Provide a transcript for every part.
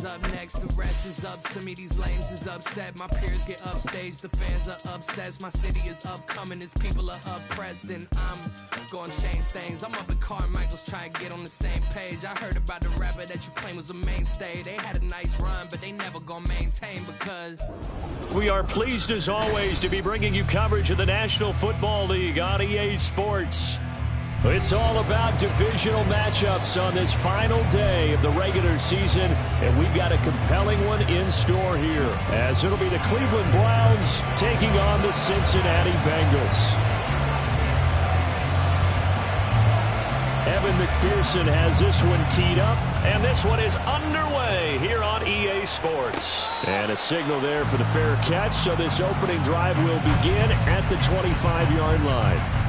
is up next, the rest is up to me. These lames is upset, my peers get upstaged, the fans are obsessed. My city is upcoming, his people are oppressed, and I'm gonna change things. I'm up at Carmichael's trying to get on the same page. I heard about the rapper that you claim was a mainstay. They had a nice run, but they never gonna maintain because... We are pleased as always to be bringing you coverage of the National Football League on EA Sports. It's all about divisional matchups on this final day of the regular season, and we've got a compelling one in store here, as it'll be the Cleveland Browns taking on the Cincinnati Bengals. Evan McPherson has this one teed up, and this one is underway here on EA Sports. And a signal there for the fair catch, so this opening drive will begin at the 25-yard line.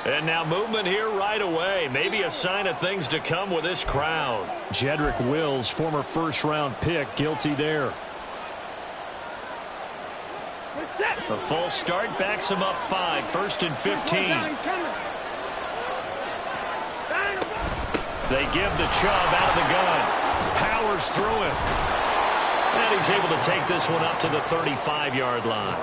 And now movement here right away. Maybe a sign of things to come with this crowd. Jedrick Wills, former first-round pick, guilty there. A false start backs him up 5, 1st and 15. They give the Chubb out of the gun. Powers through him. And he's able to take this one up to the 35-yard line.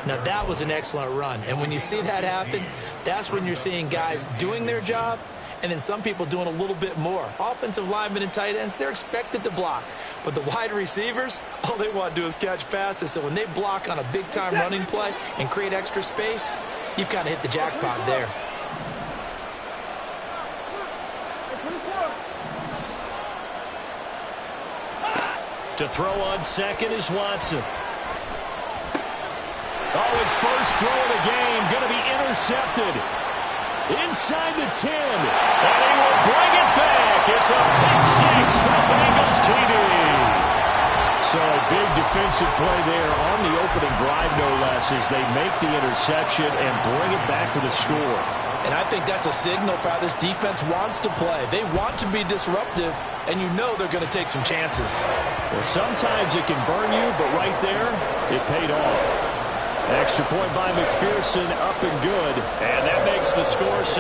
Now, that was an excellent run. And when you see that happen, that's when you're seeing guys doing their job and then some people doing a little bit more. Offensive linemen and tight ends, they're expected to block. But the wide receivers, all they want to do is catch passes. So when they block on a big-time running play and create extra space, you've kind of hit the jackpot there. To throw on second is Watson. Oh, his first throw of the game, going to be intercepted. Inside the 10, and he will bring it back. It's a pick six for the Bengals TD. So a big defensive play there on the opening drive, no less, as they make the interception and bring it back for the score. And I think that's a signal for how this defense wants to play. They want to be disruptive, and you know they're going to take some chances. Well, sometimes it can burn you, but right there, it paid off. Extra point by McPherson, up and good. And that makes the score 7-0.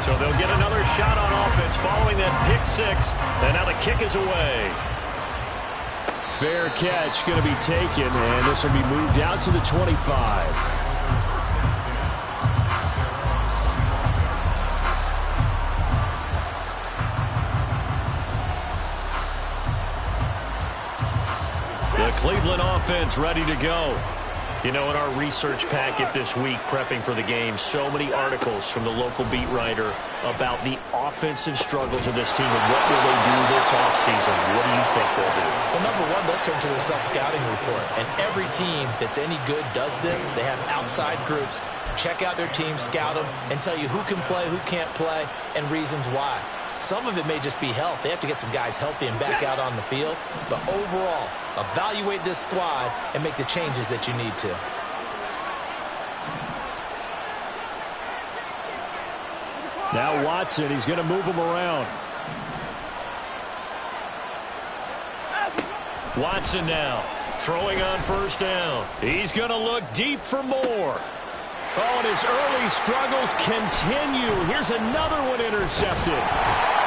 So they'll get another shot on offense following that pick six. And now the kick is away. Fair catch going to be taken, and this will be moved out to the 25. The Cleveland offense ready to go. You know, in our research packet this week, prepping for the game, so many articles from the local beat writer about the offensive struggles of this team and what will they do this offseason. What do you think they'll do? Well, number one, they'll turn to their self-scouting report. And every team that's any good does this. They have outside groups. Check out their team, scout them, and tell you who can play, who can't play, and reasons why. Some of it may just be health. They have to get some guys healthy and back out on the field. But overall, evaluate this squad and make the changes that you need to. Now Watson, he's going to move him around. Watson now, throwing on first down. He's going to look deep for more. Oh, and his early struggles continue. Here's another one intercepted.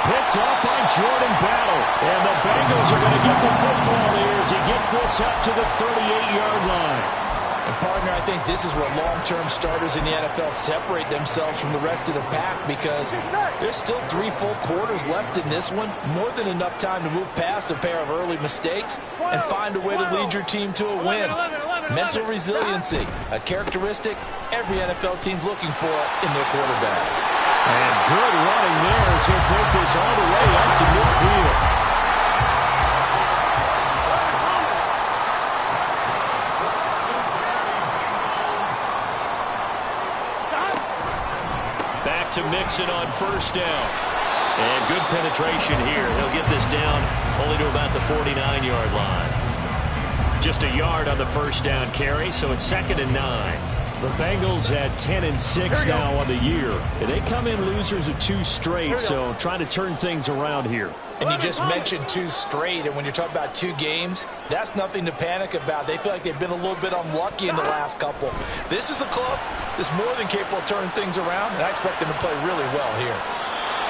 Picked off by Jordan Battle. And the Bengals are going to get the football here as he gets this up to the 38-yard line. And, partner, I think this is where long-term starters in the NFL separate themselves from the rest of the pack because there's still 3 full quarters left in this one. More than enough time to move past a pair of early mistakes and find a way to lead your team to a win. Mental resiliency, a characteristic every NFL team's looking for in their quarterback. And good running there as he'll take this all the way up to midfield. Back to Mixon on first down. And good penetration here. He'll get this down only to about the 49-yard line. Just a yard on the first down carry, so it's 2nd and 9. The Bengals at 10-6 now on the year. And they come in losers of 2 straight, so trying to turn things around here. And you just mentioned 2 straight, and when you're talking about 2 games, that's nothing to panic about. They feel like they've been a little bit unlucky in the last couple. This is a club that's more than capable of turning things around, and I expect them to play really well here.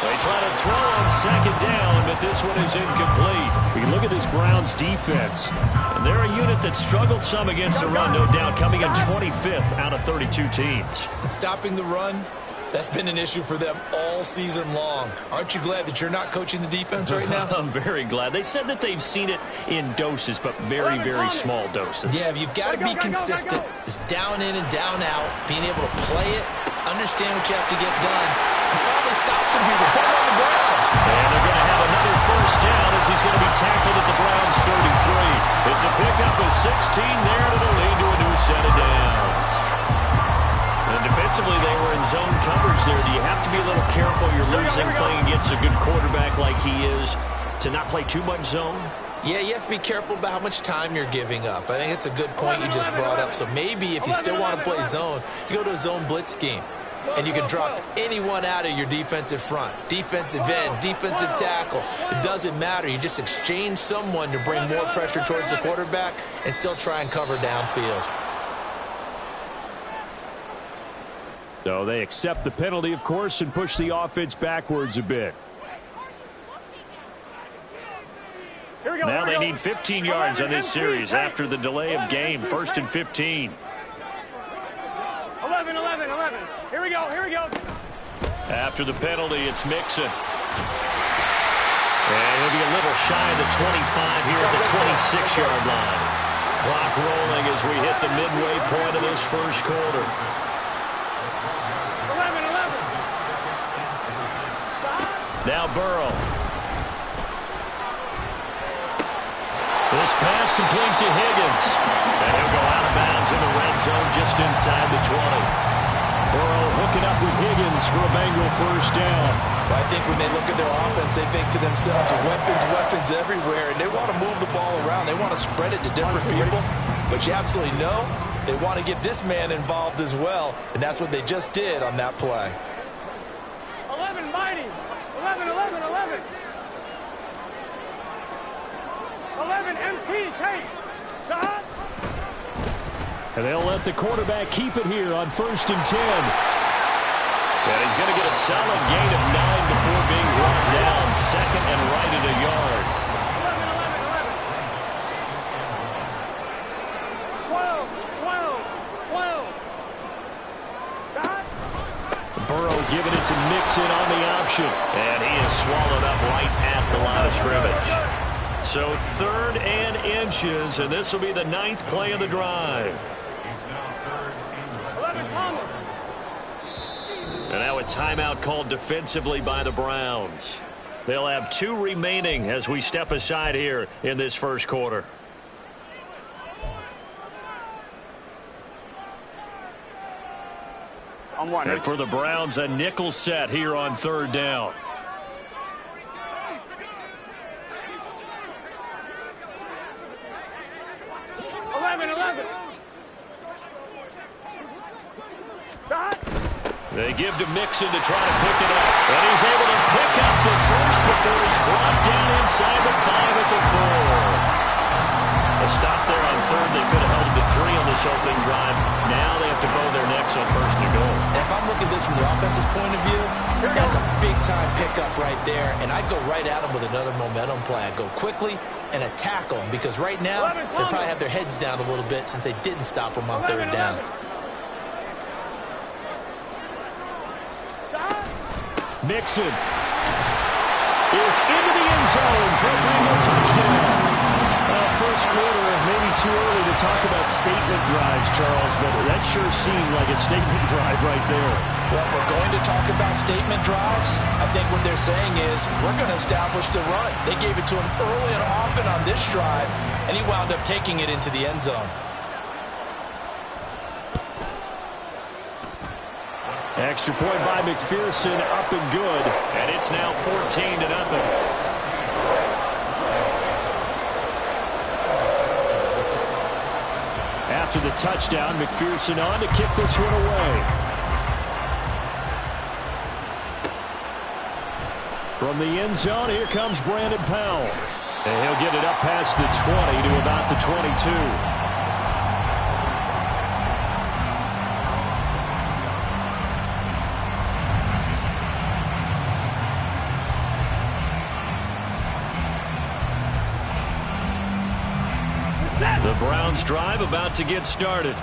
They try to throw on 2nd down, but this one is incomplete. You can look at this Browns defense. And they're a unit that struggled some against the run, no doubt, coming in 25th out of 32 teams. And stopping the run, that's been an issue for them all season long. Aren't you glad that you're not coaching the defense right now? I'm very glad. They said that they've seen it in doses, but very, very small doses. Yeah, you've got to be consistent. It's down in and down out, being able to play it, understand what you have to get done, and finally stop some people, put them on the ground. And they're going to have another first down as he's going to be tackled at the Browns' 33. It's a pickup of 16 there that'll lead to a new set of downs. And defensively, they were in zone coverage there. Do you have to be a little careful? You're losing playing against a good quarterback like he is to not play too much zone? Yeah, you have to be careful about how much time you're giving up. I think it's a good point you just brought up. So maybe if you still want to play zone, you go to a zone blitz scheme. And you can drop anyone out of your defensive front. Defensive end, defensive tackle. It doesn't matter. You just exchange someone to bring more pressure towards the quarterback and still try and cover downfield. So they accept the penalty, of course, and push the offense backwards a bit. Now they need 15 yards on this series after the delay of game. 1st and 15. 11. Here we go. After the penalty, it's Mixon. And he'll be a little shy of the 25 here at the 26-yard line. Clock rolling as we hit the midway point of this first quarter. 11. Now Burrow. This pass complete to Higgins. And he'll go out of bounds in the red zone just inside the 20. Burrow hooking up with Higgins for a Bengal first down. I think when they look at their offense, they think to themselves, weapons everywhere, and they want to move the ball around. They want to spread it to different people. But you absolutely know they want to get this man involved as well, and that's what they just did on that play. 11, mighty. 11. 11, MT, take. And they'll let the quarterback keep it here on 1st and 10. And he's going to get a solid gain of 9 before being brought down. 2nd and right at a yard. 12. Burrow giving it to Mixon on the option. And he is swallowed up right at the line of scrimmage. So 3rd and inches, and this will be the 9th play of the drive. And now a timeout called defensively by the Browns. They'll have 2 remaining as we step aside here in this first quarter. And for the Browns, a nickel set here on 3rd down. 11. They give to Mixon to try to pick it up. And he's able to pick up the first before he's brought down inside the 5 at the 4. A stop there on 3rd. They could have held it to 3 on this opening drive. Now they have to bow their necks on 1st and goal. If I'm looking at this from the offense's point of view, that's a big-time pickup right there. And I'd go right at them with another momentum play. I'd go quickly and attack them because right now they probably have their heads down a little bit since they didn't stop them on 3rd down. Mixon is into the end zone for a Bengal touchdown. First quarter, maybe too early to talk about statement drives, Charles, but that sure seemed like a statement drive right there. Well, if we're going to talk about statement drives, I think what they're saying is we're going to establish the run. They gave it to him early and often on this drive, and he wound up taking it into the end zone. Extra point by McPherson, up and good. And it's now 14-0. After the touchdown, McPherson on to kick this one away. From the end zone, here comes Brandon Powell. And he'll get it up past the 20 to about the 22. The Browns drive about to get started.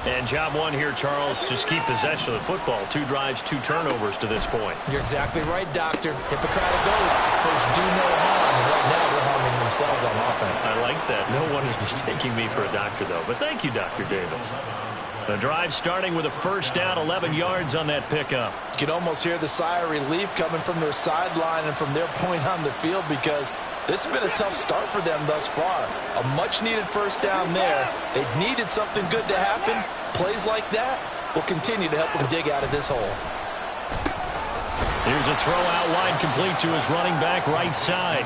And job one here, Charles, just keep possession of the football. 2 drives, 2 turnovers to this point. You're exactly right, Doctor. Hippocratic oath. First, do no harm. And right now, they're harming themselves on offense. I like that. No one is mistaking me for a doctor, though. But thank you, Dr. Davis. The drive starting with a first down, 11 yards on that pickup. You can almost hear the sigh of relief coming from their sideline and from their point on the field, because this has been a tough start for them thus far. A much-needed first down there. They needed something good to happen. Plays like that will continue to help them dig out of this hole. Here's a throw out wide, complete to his running back right side.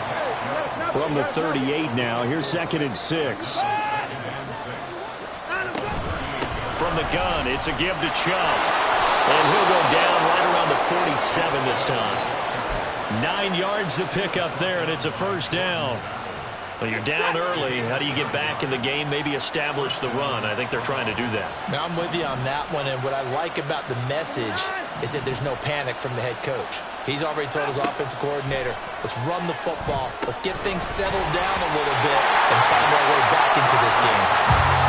From the 38 now, here's 2nd and 6. From the gun, it's a give to Chubb. And he'll go down right around the 47 this time. 9 yards to pick up there, and it's a first down. Well, you're down early. How do you get back in the game? Maybe establish the run. I think they're trying to do that. Now, I'm with you on that one, and what I like about the message is that there's no panic from the head coach. He's already told his offensive coordinator, let's run the football, let's get things settled down a little bit, and find our way back into this game.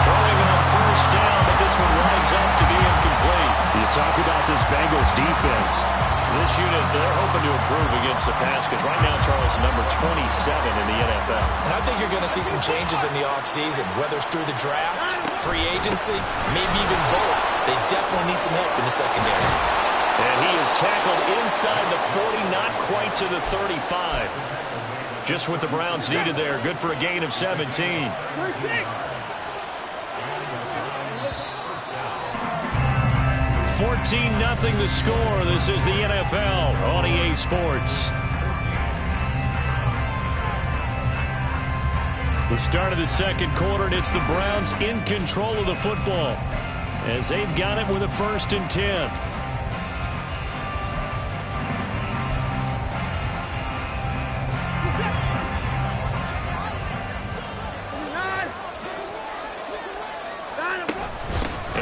Throwing on first down, but this one winds up to be incomplete. You talk about this Bengals defense. This unit, they're hoping to improve against the pass, because right now, Charles, number 27 in the NFL. And I think you're going to see some changes in the offseason, whether it's through the draft, free agency, maybe even both. They definitely need some help in the secondary. And he is tackled inside the 40, not quite to the 35. Just what the Browns needed there. Good for a gain of 17. 14-0 the score. This is the NFL on EA Sports. The start of the second quarter, and it's the Browns in control of the football as they've got it with a 1st and 10.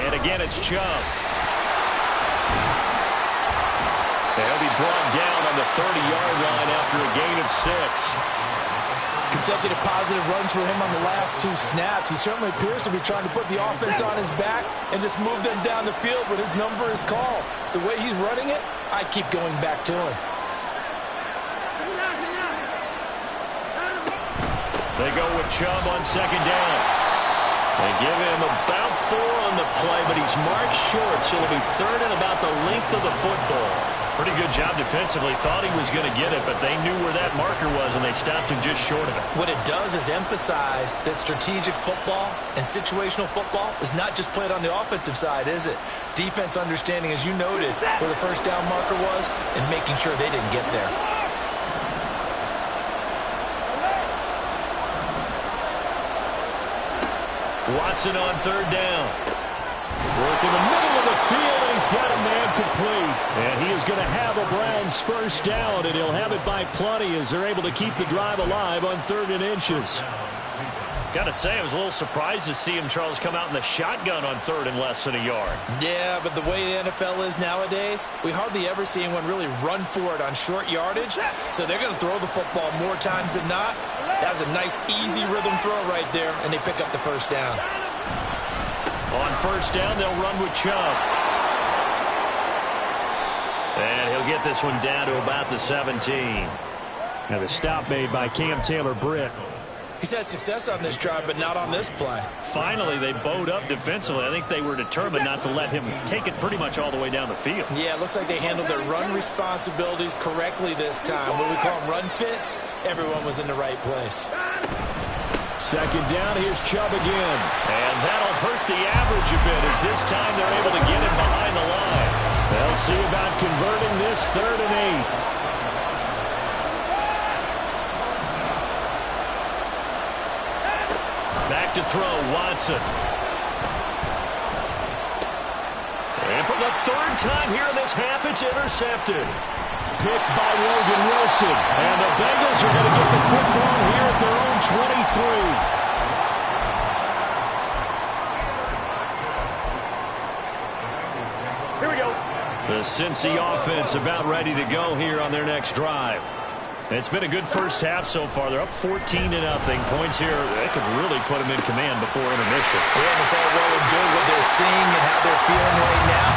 And again, it's Chubb. They'll be brought down on the 30-yard line after a gain of 6. Consecutive positive runs for him on the last 2 snaps. He certainly appears to be trying to put the offense on his back and just move them down the field, but his number is called. The way he's running it, I keep going back to him. They go with Chubb on 2nd down. They give him about 4 on the play, but he's marked short, so it'll be 3rd and about the length of the football. Pretty good job defensively. Thought he was going to get it, but they knew where that marker was, and they stopped him just short of it. What it does is emphasize that strategic football and situational football is not just played on the offensive side, is it? Defense understanding, as you noted, where the first down marker was and making sure they didn't get there. Watson on 3rd down. Work in the middle of the field, and he's got a man complete. And he is going to have a Browns first down, and he'll have it by plenty as they're able to keep the drive alive on 3rd and inches. Got to say, I was a little surprised to see him, Charles, come out in the shotgun on 3rd and less than a yard. Yeah, but the way the NFL is nowadays, we hardly ever see anyone really run for it on short yardage. So they're going to throw the football more times than not. That was a nice, easy rhythm throw right there, and they pick up the first down. On 1st down, they'll run with Chubb. And he'll get this one down to about the 17. Now the stop made by Cam Taylor-Britt. He's had success on this drive, but not on this play. Finally, they bowed up defensively. I think they were determined not to let him take it pretty much all the way down the field. Yeah, it looks like they handled their run responsibilities correctly this time. What we call them run fits, everyone was in the right place. 2nd down, here's Chubb again. And that'll hurt the average a bit as this time they're able to get him behind the line. They'll see about converting this 3rd and 8. Back to throw, Watson. And for the 3rd time here in this half, it's intercepted. Picked by Logan Wilson. And the Bengals are going to get the football here at their own 23. Here we go. The Cincy offense about ready to go here on their next drive. It's been a good first half so far. They're up 14-0. Points here, they could really put them in command before intermission. Yeah, and it's all well and good what they're seeing and how they're feeling right now.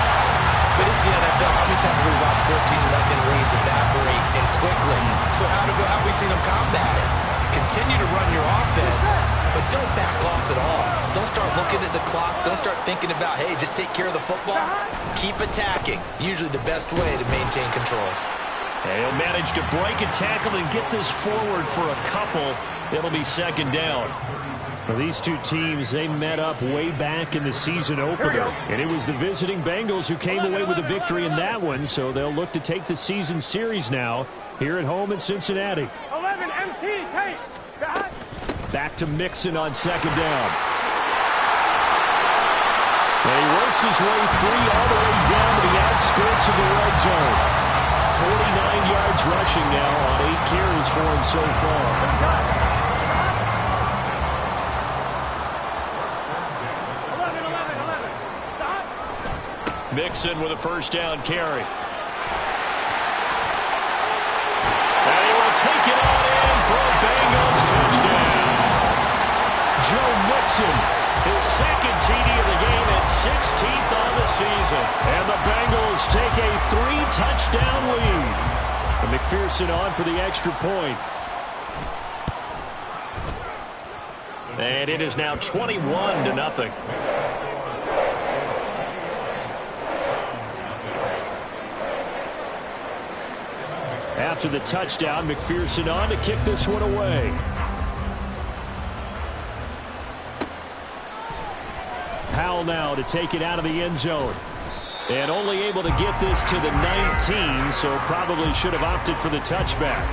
But it's the NFL. How many times have we watched 14-0 leads evaporate and quickly? So how have we seen them combat it? Continue to run your offense, but don't back off at all. Don't start looking at the clock. Don't start thinking about, hey, just take care of the football. Keep attacking. Usually the best way to maintain control. And he'll manage to break a tackle and get this forward for a couple. It'll be 2nd down. Well, these two teams, they met up way back in the season opener. And it was the visiting Bengals who came away with a victory in that one. So they'll look to take the season series now here at home in Cincinnati. 11 MT, take. Back to Mixon on 2nd down. And he works his way free all the way down to the outskirts of the red zone. 49 yards rushing now on 8 carries for him so far. 11. Stop. Mixon with a 1st down carry. And he will take it on in for a Bengals touchdown. Joe Mixon, his 2nd TD of the game and 16th on the season. And the Bengals take a 3-touchdown lead. And McPherson on for the extra point. And it is now 21-0. After the touchdown, McPherson on to kick this one away. Powell now to take it out of the end zone. And only able to get this to the 19, so probably should have opted for the touchback.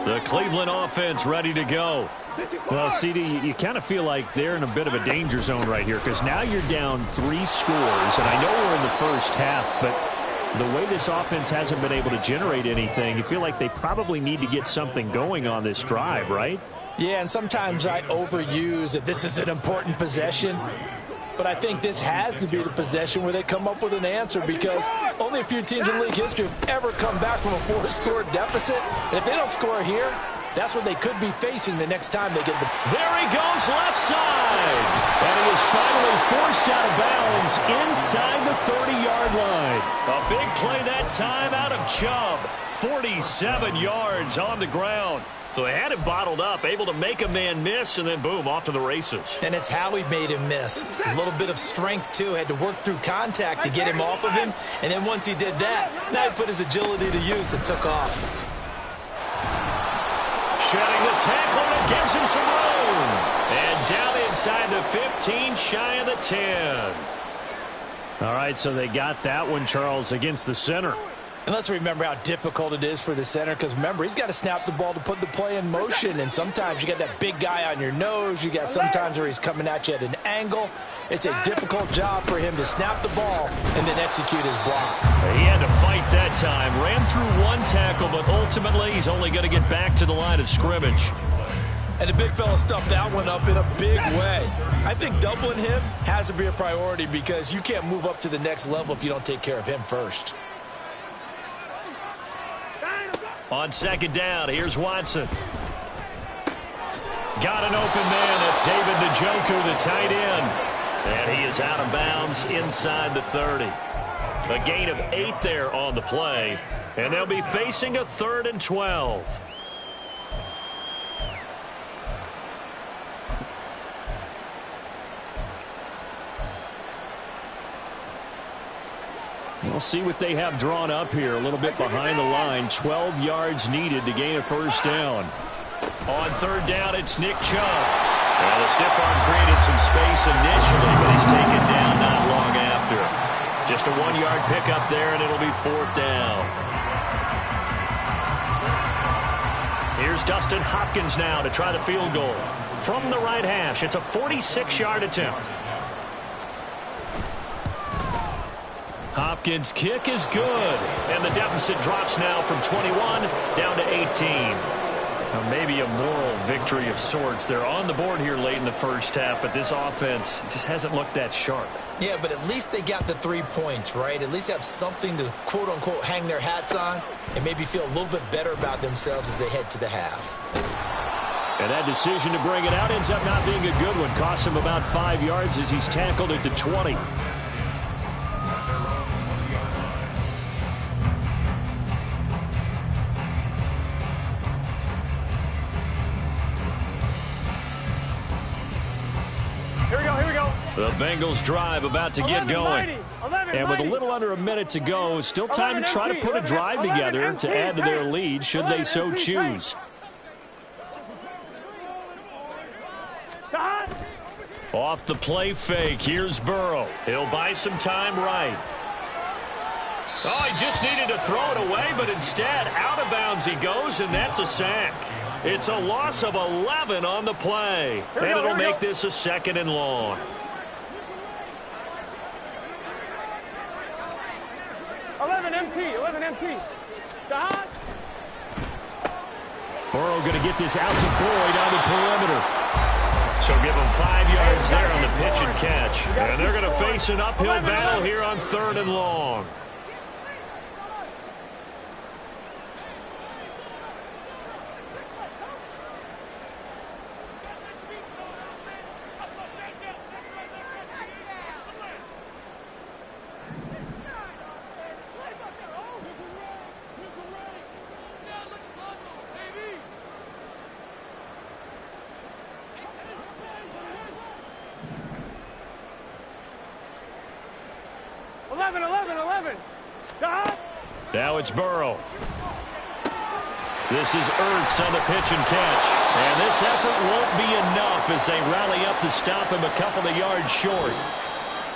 The Cleveland offense ready to go. Well, CD, you kind of feel like they're in a bit of a danger zone right here because now you're down 3 scores, and I know we're in the first half, but the way this offense hasn't been able to generate anything, you feel like they probably need to get something going on this drive, right? Yeah, and sometimes I overuse that this is an important possession. But I think this has to be the possession where they come up with an answer because only a few teams in league history have ever come back from a 4-score deficit. And if they don't score here, that's what they could be facing the next time they get the... There he goes left side. And he is finally forced out of bounds inside the 30-yard line. A big play that time out of Chubb. 47 yards on the ground. So they had him bottled up, able to make a man miss, and then boom, off to the races. And it's how he made him miss. A little bit of strength, too. Had to work through contact to get him off of him. And then once he did that, now he put his agility to use and took off. Shedding the tackle, and it gives him some room. And down inside the 15, shy of the 10. All right, so they got that one, Charles, against the center. And let's remember how difficult it is for the center because, remember, he's got to snap the ball to put the play in motion. And sometimes you got that big guy on your nose. You got sometimes where he's coming at you at an angle. It's a difficult job for him to snap the ball and then execute his block. He had to fight that time. Ran through one tackle, but ultimately he's only going to get back to the line of scrimmage. And the big fella stuffed that one up in a big way. I think doubling him has to be a priority because you can't move up to the next level if you don't take care of him first. On second down, here's Watson. Got an open man. That's David Njoku, the tight end. And he is out of bounds inside the 30. A gain of 8 there on the play. And they'll be facing a 3rd and 12. We'll see what they have drawn up here. A little bit behind the line. 12 yards needed to gain a first down. On third down, it's Nick Chubb. Well, the stiff arm created some space initially, but he's taken down not long after. Just a 1-yard pickup there, and it'll be fourth down. Here's Dustin Hopkins now to try the field goal. From the right hash, it's a 46-yard attempt. Hopkins' kick is good, and the deficit drops now from 21 down to 18. Now maybe a moral victory of sorts. They're on the board here late in the first half, but this offense just hasn't looked that sharp. Yeah, but at least they got the 3 points, right? At least have something to, quote-unquote, hang their hats on and maybe feel a little bit better about themselves as they head to the half. And that decision to bring it out ends up not being a good one. Costs him about 5 yards as he's tackled at the 20. The Bengals drive about to get going. And with a little under a minute to go, still time to try to put a drive together to add to their lead should they so choose. Off the play fake, here's Burrow. He'll buy some time right. Oh, he just needed to throw it away, but instead, out of bounds he goes, and that's a sack. It's a loss of 11 on the play, and it'll make this a 2nd and long. 11 MT. Burrow going to get this out to Boyd on the perimeter. So give him 5 yards there on the pitch and catch. And they're going to face an uphill battle here on 3rd and long. Now it's Burrow. This is Ertz on the pitch and catch. And this effort won't be enough as they rally up to stop him a couple of yards short.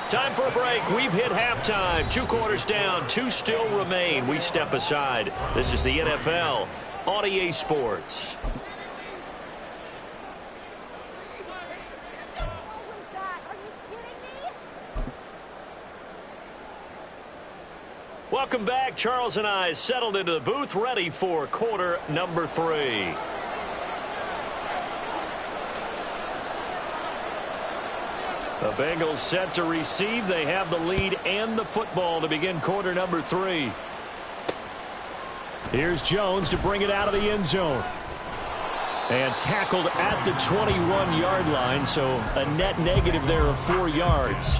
Time for a break. We've hit halftime. 2 quarters down. 2 still remain. We step aside. This is the NFL on EA Sports. Welcome back. Charles and I settled into the booth, ready for quarter number 3. The Bengals set to receive. They have the lead and the football to begin quarter number 3. Here's Jones to bring it out of the end zone. And tackled at the 21-yard line, so a net negative there of 4 yards.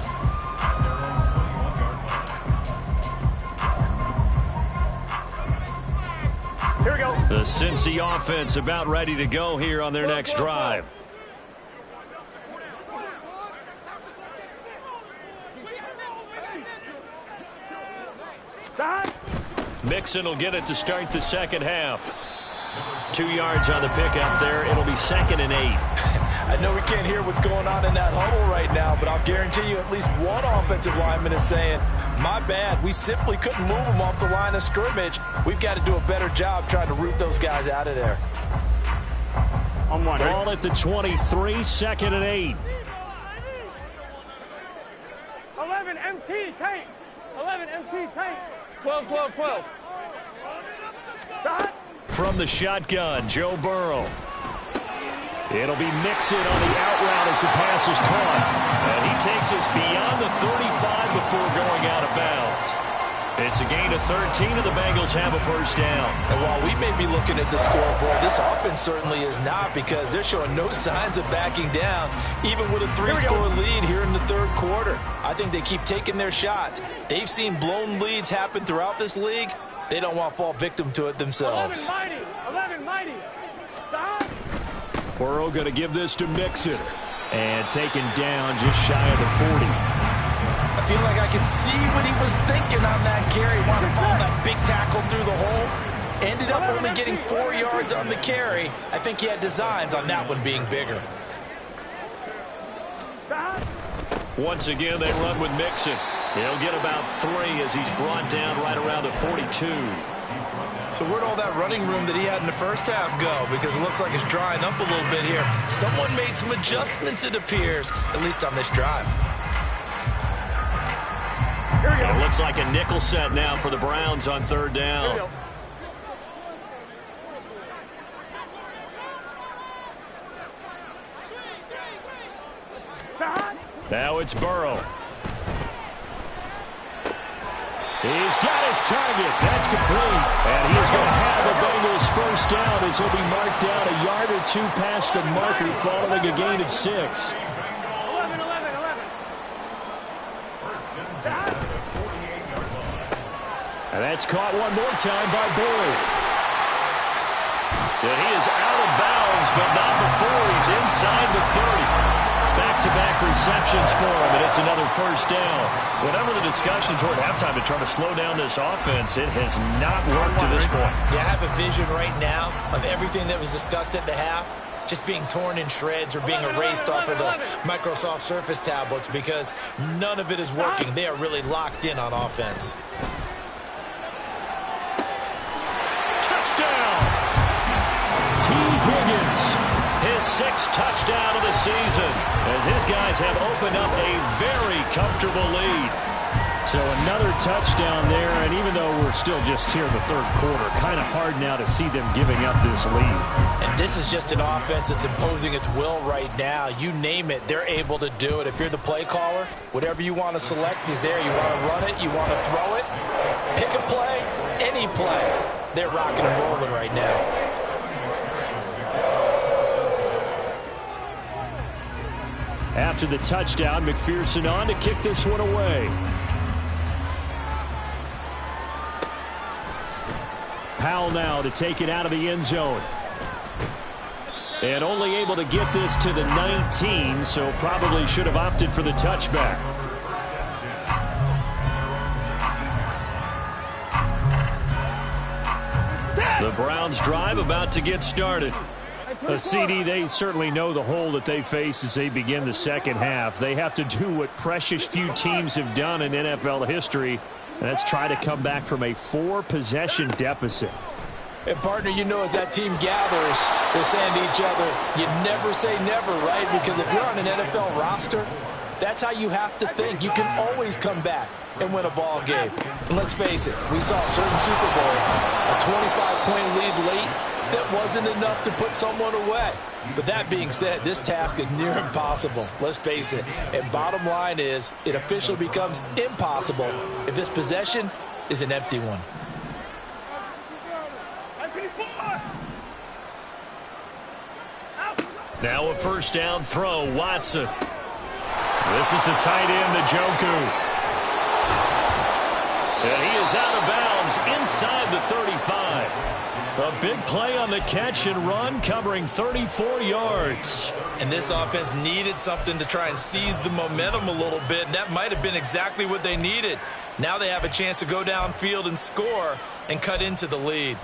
Here we go. The Cincy offense about ready to go here on their next drive. Mixon will get it to start the second half. 2 yards on the pickup there. It'll be 2nd and 8. I know we can't hear what's going on in that huddle right now, but I'll guarantee you at least one offensive lineman is saying, my bad, we simply couldn't move them off the line of scrimmage. We've got to do a better job trying to root those guys out of there. Ball at the 23, 2nd and 8. 11 MT tank. 11 MT tank. 12. From the shotgun, Joe Burrow. It'll be Mixon on the out route as the pass is caught. And he takes us beyond the 35 before going out of bounds. It's a gain of 13, and the Bengals have a first down. And while we may be looking at the scoreboard, this offense certainly is not, because they're showing no signs of backing down, even with a 3-score lead here in the third quarter. I think they keep taking their shots. They've seen blown leads happen throughout this league. They don't want to fall victim to it themselves. 11 mighty. Burrow going to give this to Mixon. And taken down just shy of the 40. I feel like I can see what he was thinking on that carry. Wanted to follow that big tackle through the hole. Ended up only getting 4 yards on the carry. I think he had designs on that one being bigger. Once again, they run with Mixon. He'll get about 3 as he's brought down right around the 42. So where'd all that running room that he had in the first half go? Because it looks like it's drying up a little bit here. Someone made some adjustments, it appears, at least on this drive. It looks like a nickel set now for the Browns on 3rd down. Now it's Burrow. He's got his target. That's complete. And he's going to have the Bengals first down as he'll be marked down a yard or 2 past the marker following a gain of 6. 11. And that's caught one more time by Boyd. And he is out of bounds, but not before he's inside the 30. Back-to-back receptions for him, and it's another first down. Whatever the discussions were at halftime to try to slow down this offense, it has not worked to this point. Yeah, I have a vision right now of everything that was discussed at the half just being torn in shreds or being erased off of the Microsoft Surface tablets because none of it is working. They are really locked in on offense. Touchdown! T. Higgins. His 6th touchdown of the season as his guys have opened up a very comfortable lead. So another touchdown there, and even though we're still just here in the 3rd quarter, kind of hard now to see them giving up this lead. And this is just an offense that's imposing its will right now. You name it, they're able to do it. If you're the play caller, whatever you want to select is there. You want to run it, you want to throw it, pick a play, any play. They're rocking and rolling right now. After the touchdown, McPherson on to kick this one away. Powell now to take it out of the end zone. And only able to get this to the 19, so probably should have opted for the touchback. The Browns drive about to get started. CD, they certainly know the hole that they face as they begin the second half. They have to do what precious few teams have done in NFL history, and that's try to come back from a 4-possession deficit. And, partner, you know as that team gathers, they're saying to each other, you never say never, right? Because if you're on an NFL roster, that's how you have to think. You can always come back and win a ball game. And let's face it, we saw a certain Super Bowl, a 25-point lead late, that wasn't enough to put someone away. But that being said, this task is near impossible. Let's face it. And bottom line is, it officially becomes impossible if this possession is an empty one. Now a first down throw, Watson. This is the tight end, Njoku. And he is out of bounds inside the 35. A big play on the catch and run, covering 34 yards. And this offense needed something to try and seize the momentum a little bit, and that might have been exactly what they needed. Now they have a chance to go downfield and score and cut into the lead.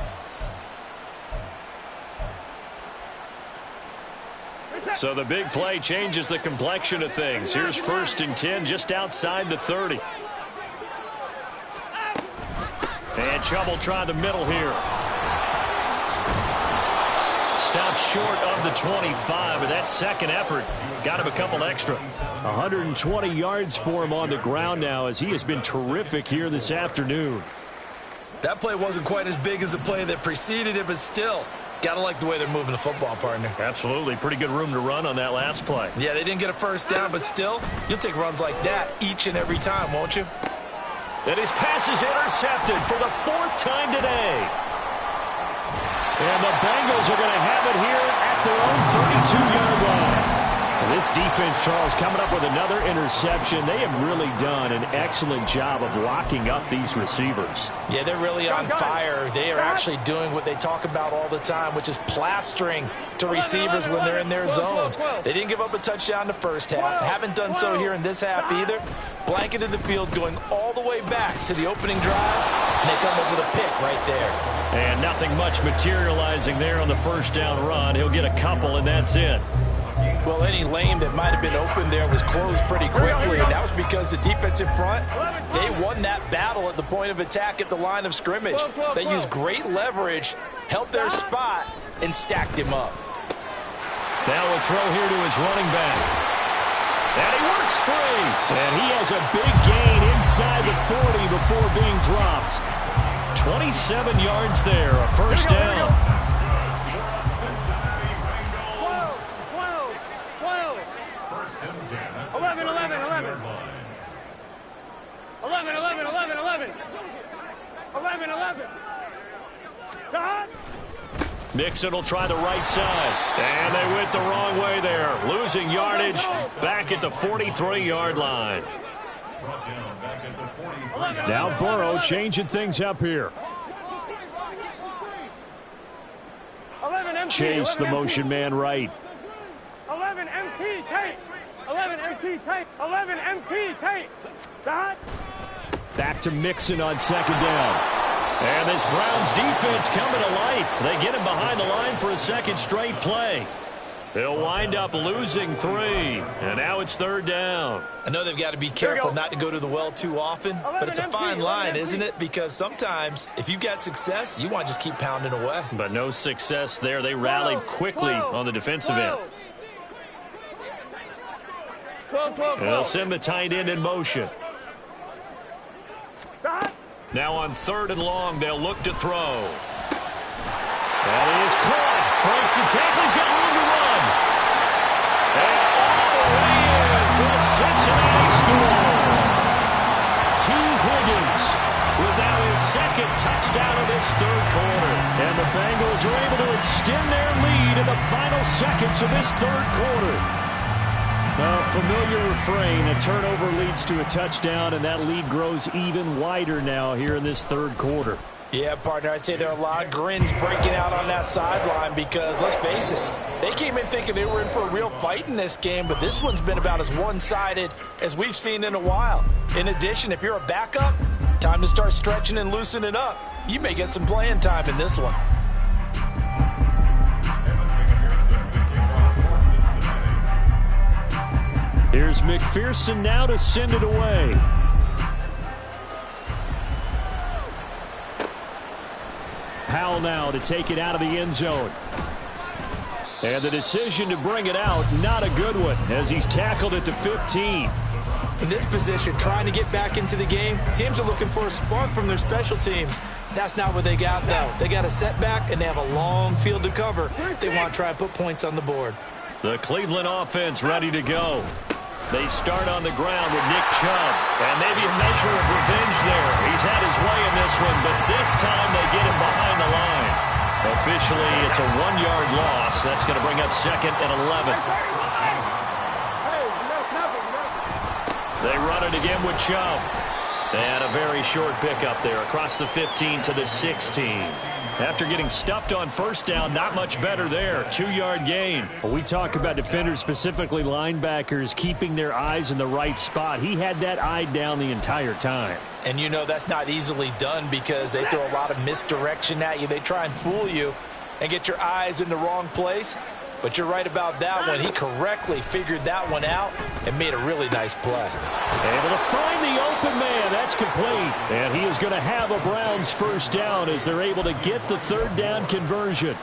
So the big play changes the complexion of things. Here's 1st and 10 just outside the 30. And Chubb try the middle here. Stops short of the 25, but that second effort got him a couple extra. 120 yards for him on the ground now as he has been terrific here this afternoon. That play wasn't quite as big as the play that preceded it, but still, got to like the way they're moving the football, partner. Absolutely. Pretty good room to run on that last play. Yeah, they didn't get a first down, but still, you'll take runs like that each and every time, won't you? And his pass is intercepted for the 4th time today. And the Bengals are going to have it here at their own 32-yard line. This defense, Charles, coming up with another interception. They have really done an excellent job of locking up these receivers. Yeah, they're really on fire. They are actually doing what they talk about all the time, which is plastering to receivers when they're in their zones. They didn't give up a touchdown the first half. Haven't done so here in this half either. Blanketed the field, going all the way back to the opening drive, and they come up with a pick right there. And nothing much materializing there on the first down run. He'll get a couple, and that's it. Well, any lane that might have been open there was closed pretty quickly, and that was because the defensive front, they won that battle at the point of attack at the line of scrimmage. They used great leverage, held their spot, and stacked him up. Now a throw here to his running back. And he works free. And he has a big gain inside the 40 before being dropped. 27 yards there, a first down. 11, 11, 11. 11, 11, 11, 11. 11, 11. God. Mixon will try the right side. And they went the wrong way there. Losing yardage back at the 43-yard line. Now Burrow changing things up here. Chase the motion man right. 11 MT tape. 11 MT tape. 11 MT tape. Dot. Back to Mixon on second down. And this Browns defense coming to life. They get him behind the line for a second straight play. They'll wind up losing 3. And now it's third down. I know they've got to be careful not to go to the well too often, but it's a fine line, isn't it? Because sometimes if you've got success, you want to just keep pounding away. But no success there. They rallied quickly on the defensive end. 12, 12, 12. And they'll send the tight end in motion. Now on third and long, they'll look to throw. That is caught. Breaks the tackle. He's got room to run. And all the way in for a Cincinnati score. T. Higgins with now his second touchdown of this third quarter. And the Bengals are able to extend their lead in the final seconds of this third quarter. A familiar refrain, a turnover leads to a touchdown, and that lead grows even wider now here in this third quarter. Yeah, partner, I'd say there are a lot of grins breaking out on that sideline because, let's face it, they came in thinking they were in for a real fight in this game, but this one's been about as one-sided as we've seen in a while. In addition, if you're a backup, time to start stretching and loosening up. You may get some playing time in this one. Here's McPherson now to send it away. Powell now to take it out of the end zone. And the decision to bring it out, not a good one, as he's tackled at the 15. In this position, trying to get back into the game, teams are looking for a spark from their special teams. That's not what they got, though. They got a setback, and they have a long field to cover if they want to try and put points on the board. The Cleveland offense ready to go. They start on the ground with Nick Chubb, and maybe a measure of revenge there. He's had his way in this one, but this time they get him behind the line. Officially, it's a 1-yard loss. That's going to bring up second and 11. They run it again with Chubb. And a very short pickup there across the 15 to the 16. After getting stuffed on first down, not much better there. 2-yard gain. We talk about defenders, specifically linebackers, keeping their eyes in the right spot. He had that eye down the entire time. And you know that's not easily done because they throw a lot of misdirection at you. They try and fool you and get your eyes in the wrong place. But you're right about that one. He correctly figured that one out and made a really nice play. Able to find the open man. That's complete. And he is going to have a Browns first down as they're able to get the third down conversion.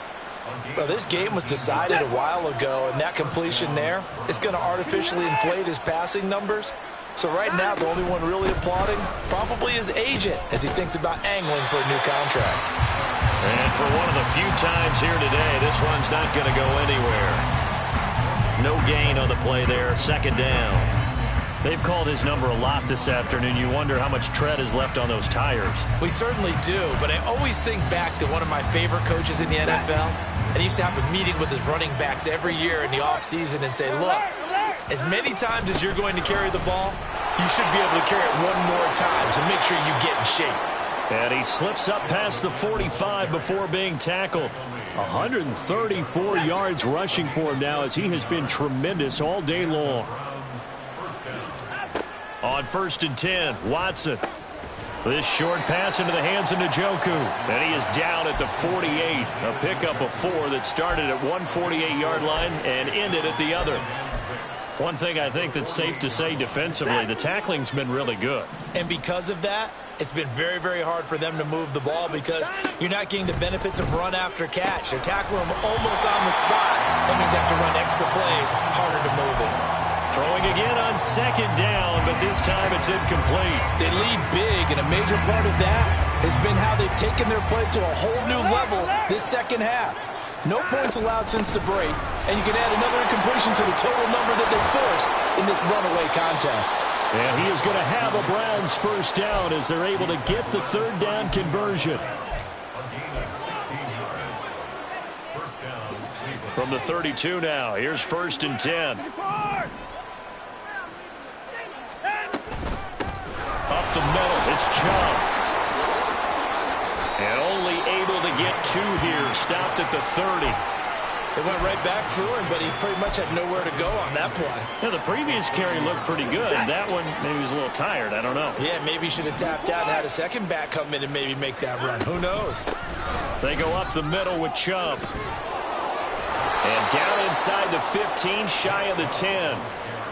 Well, this game was decided a while ago, and that completion there is going to artificially inflate his passing numbers. So right now, the only one really applauding probably his agent as he thinks about angling for a new contract. And for one of the few times here today, this one's not going to go anywhere. No gain on the play there, second down. They've called his number a lot this afternoon. You wonder how much tread is left on those tires. We certainly do, but I always think back to one of my favorite coaches in the NFL. And he used to have a meeting with his running backs every year in the offseason and say, look, As many times as you're going to carry the ball, you should be able to carry it one more time, so make sure you get in shape. And he slips up past the 45 before being tackled. 134 yards rushing for him now as he has been tremendous all day long. On 1st and 10, Watson. This short pass into the hands of Njoku. And he is down at the 48. A pickup of 4 that started at 148-yard line and ended at the other. One thing I think that's safe to say defensively, the tackling's been really good. And because of that, it's been very, very hard for them to move the ball because you're not getting the benefits of run after catch. They're tackling them almost on the spot. That means they have to run extra plays, harder to move it. Throwing again on 2nd down, but this time it's incomplete. They lead big, and a major part of that has been how they've taken their play to a whole new level this second half. No points allowed since the break, and you can add another incompletion to the total number that they forced in this runaway contest. And he is going to have a Browns 1st down as they're able to get the 3rd down conversion. From the 32 now, here's 1st and 10. Up the middle, it's Chubb. And only able to get 2 here, stopped at the 30. They went right back to him, but he pretty much had nowhere to go on that play. Yeah, the previous carry looked pretty good. That one, maybe he was a little tired. I don't know. Yeah, maybe he should have tapped out and had a second back come in and maybe make that run. Who knows? They go up the middle with Chubb. And down inside the 15, shy of the 10.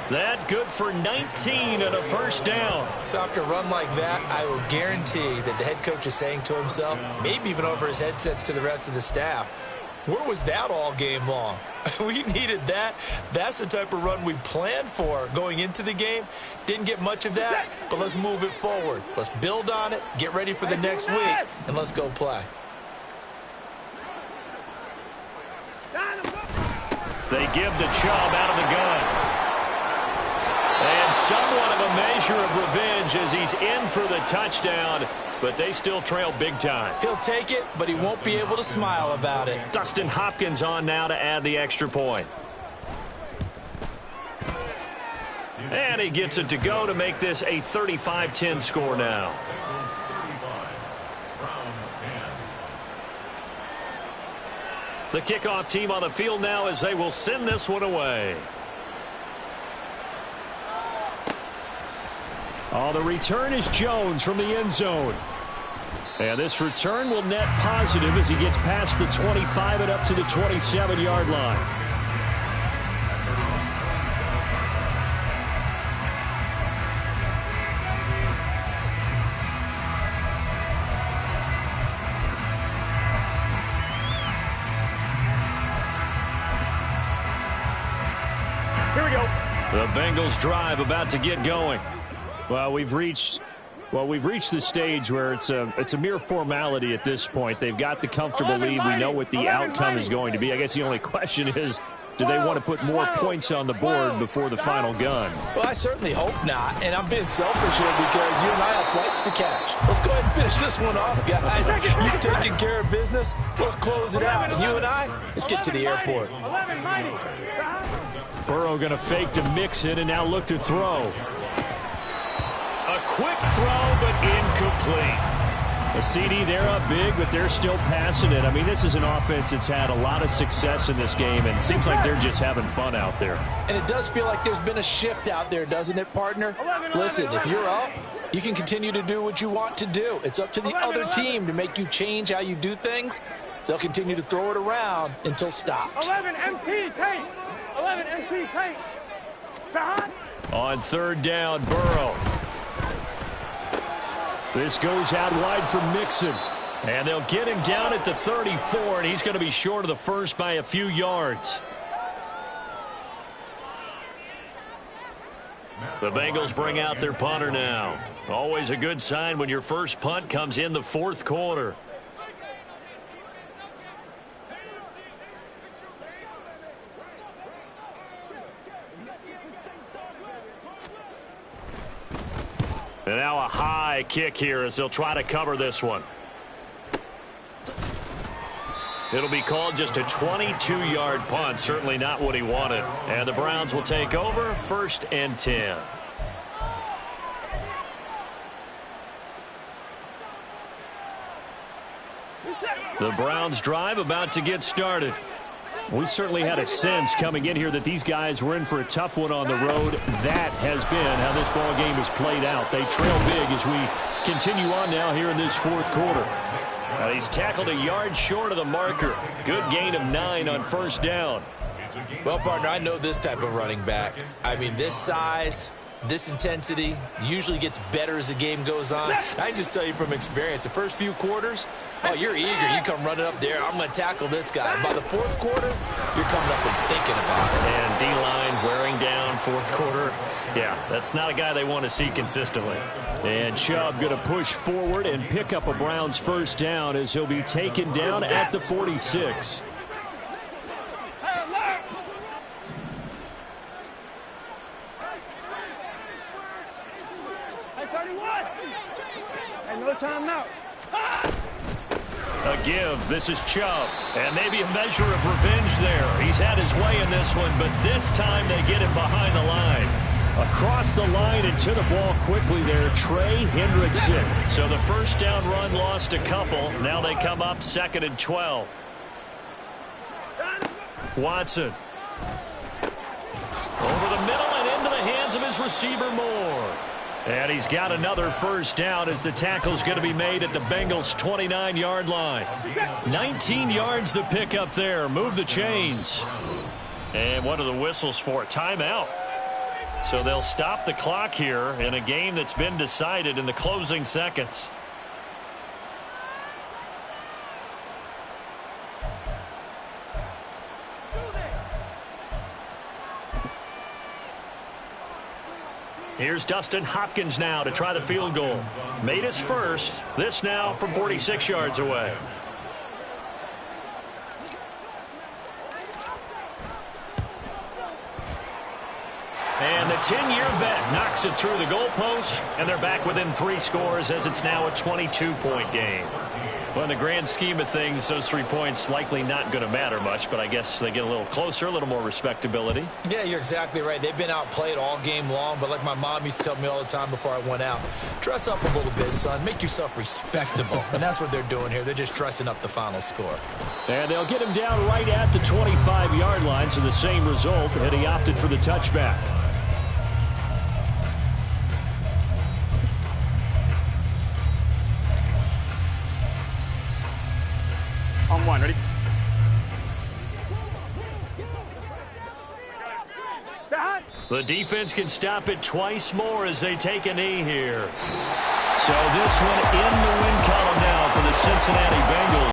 That good for 19 and a 1st down. So after a run like that, I will guarantee that the head coach is saying to himself, maybe even over his headsets to the rest of the staff, where was that all game long? We needed that. That's the type of run we planned for going into the game. Didn't get much of that, but let's move it forward. Let's build on it, get ready for the next week, and let's go play. They give the Chubb out of the gun. And somewhat of a measure of revenge as he's in for the touchdown, but they still trail big time. He'll take it, but he won't be able to smile about it. Dustin Hopkins on now to add the extra point. And he gets it to go to make this a 35-10 score now. The kickoff team on the field now as they will send this one away. Oh, the return is Jones from the end zone. And this return will net positive as he gets past the 25 and up to the 27-yard line. Here we go. The Bengals drive about to get going. Well, we've reached the stage where it's a mere formality at this point. They've got the comfortable lead. We know what the outcome is going to be. I guess the only question is, do they want to put more points on the board before the final gun? Well, I certainly hope not, and I'm being selfish here because you and I have flights to catch. Let's go ahead and finish this one off, guys. You taking care of business? Let's close it out, and you and I, let's get to the airport. Burrow going to fake to Mixon and now look to throw. A quick throw, but incomplete. A CD, they're up big, but they're still passing it. I mean, this is an offense that's had a lot of success in this game, and it seems like they're just having fun out there. And it does feel like there's been a shift out there, doesn't it, partner? Listen, if you're up, you can continue to do what you want to do. It's up to the other team to make you change how you do things. They'll continue to throw it around until stopped. 11 MT tape. 11 MT tape. On 3rd down, Burrow. This goes out wide for Mixon. And they'll get him down at the 34, and he's going to be short of the first by a few yards. The Bengals bring out their punter now. Always a good sign when your first punt comes in the 4th quarter. And now a high kick here as they'll try to cover this one. It'll be called just a 22-yard punt. Certainly not what he wanted. And the Browns will take over 1st and 10. The Browns drive about to get started. We certainly had a sense coming in here that these guys were in for a tough one on the road. That has been how this ball game has played out. They trail big as we continue on now here in this 4th quarter. He's tackled a yard short of the marker. Good gain of 9 on 1st down. Well, partner, I know this type of running back. I mean, this size, this intensity usually gets better as the game goes on. I can just tell you from experience, the first few quarters, oh, you're eager. You come running up there. I'm going to tackle this guy. By the 4th quarter, you're coming up and thinking about it. And D-line wearing down 4th quarter. Yeah, that's not a guy they want to see consistently. And Chubb going to push forward and pick up a Browns 1st down as he'll be taken down at the 46. No time now. A give. This is Chubb. And maybe a measure of revenge there. He's had his way in this one, but this time they get him behind the line. Across the line and to the ball quickly there, Trey Hendrickson. So the 1st down run lost a couple. Now they come up 2nd and 12. Watson. Over the middle and into the hands of his receiver Moore. And he's got another 1st down as the tackle's going to be made at the Bengals' 29-yard line. 19 yards to pick up there. Move the chains. And what are the whistles for? Timeout. So they'll stop the clock here in a game that's been decided in the closing seconds. Here's Dustin Hopkins now to try the field goal. Made his first. This now from 46 yards away. And the 10-year vet knocks it through the goalpost, and they're back within 3 scores as it's now a 22-point game. Well, in the grand scheme of things, those 3 points likely not going to matter much, but I guess they get a little closer, a little more respectability. Yeah, you're exactly right. They've been outplayed all game long, but like my mom used to tell me all the time before I went out, dress up a little bit, son. Make yourself respectable. And that's what they're doing here. They're just dressing up the final score. And they'll get him down right at the 25-yard line, so the same result, and he opted for the touchback. On 1, ready? The defense can stop it twice more as they take a knee here. So this one in the win column now for the Cincinnati Bengals.